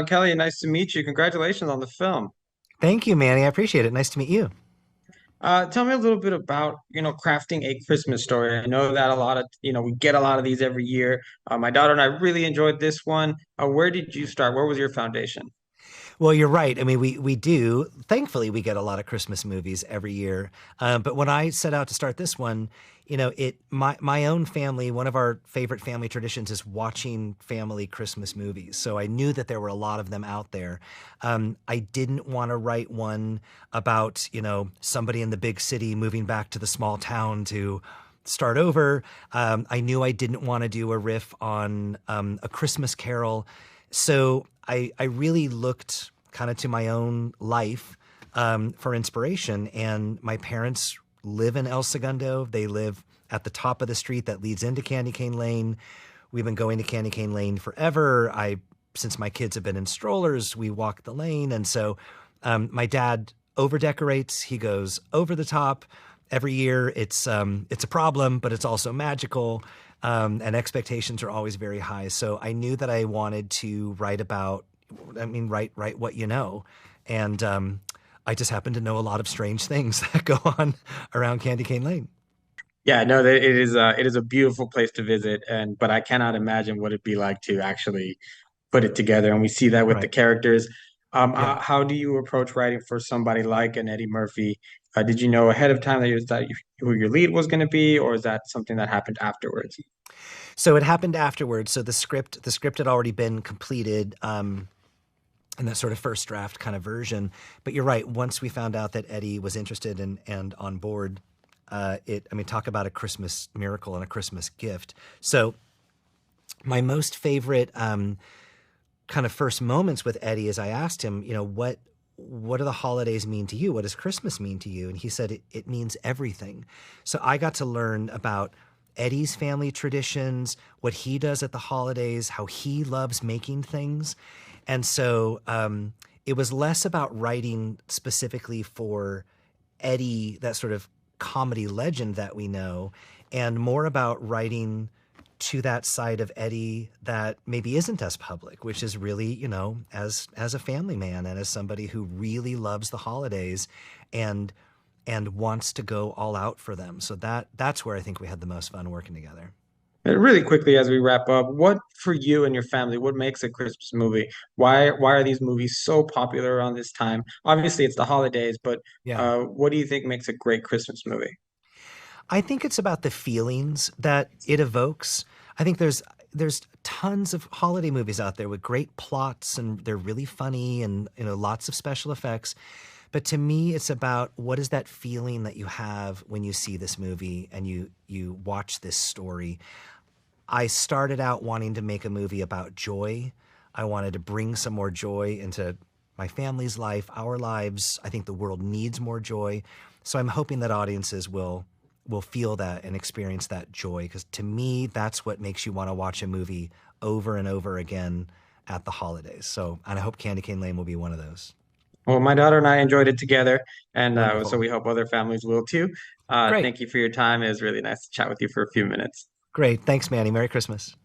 Kelly, nice to meet you. Congratulations on the film. Thank you, Manny. I appreciate it. Nice to meet you. Tell me a little bit about, crafting a Christmas story. I know that a lot of, we get a lot of these every year. My daughter and I really enjoyed this one. Where did you start? Where was your foundation? Well, you're right. I mean, we do. Thankfully, we get a lot of Christmas movies every year. But when I set out to start this one, my own family, one of our favorite family traditions is watching family Christmas movies. So I knew that there were a lot of them out there. I didn't want to write one about somebody in the big city moving back to the small town to start over. I knew I didn't want to do a riff on A Christmas Carol. So I really looked kind of to my own life for inspiration. And my parents live in El Segundo. They live at the top of the street that leads into Candy Cane Lane. We've been going to Candy Cane Lane forever. Since my kids have been in strollers, we walk the lane. And so my dad over decorates. He goes over the top. Every year it's a problem, but it's also magical. And expectations are always very high. So I knew that I wanted to write what you know. And I just happen to know a lot of strange things that go on around Candy Cane Lane. Yeah, no, it is a beautiful place to visit, and but I cannot imagine what it'd be like to actually put it together. And we see that with the Right. characters. Yeah. How do you approach writing for somebody like an Eddie Murphy? Did you know ahead of time who your lead was going to be, or is that something that happened afterwards? So it happened afterwards. So the script had already been completed. In that sort of first draft kind of version. But you're right. Once we found out that Eddie was interested and on board, talk about a Christmas miracle and a Christmas gift. So my most favorite kind of first moments with Eddie is I asked him, what do the holidays mean to you? What does Christmas mean to you? And he said, it means everything. So I got to learn about Eddie's family traditions, what he does at the holidays, how he loves making things. And so it was less about writing specifically for Eddie, that sort of comedy legend that we know, and more about writing to that side of Eddie that maybe isn't as public, which is really, as a family man and as somebody who really loves the holidays and wants to go all out for them. So that's where I think we had the most fun working together. And really quickly, as we wrap up, what for you and your family, what makes a Christmas movie? Why are these movies so popular around this time? Obviously, it's the holidays, but Yeah. what do you think makes a great Christmas movie? I think it's about the feelings that it evokes. I think there's tons of holiday movies out there with great plots and they're really funny and lots of special effects. But to me, it's about what is that feeling that you have when you see this movie and you watch this story. I started out wanting to make a movie about joy. I wanted to bring some more joy into my family's life, our lives. I think the world needs more joy. So I'm hoping that audiences will feel that and experience that joy, because to me, that's what makes you want to watch a movie over and over again at the holidays. So, and I hope Candy Cane Lane will be one of those. Well, my daughter and I enjoyed it together, and so Wonderful. we hope other families will too. Great. Thank you for your time. It was really nice to chat with you for a few minutes. Great. Thanks, Manny. Merry Christmas.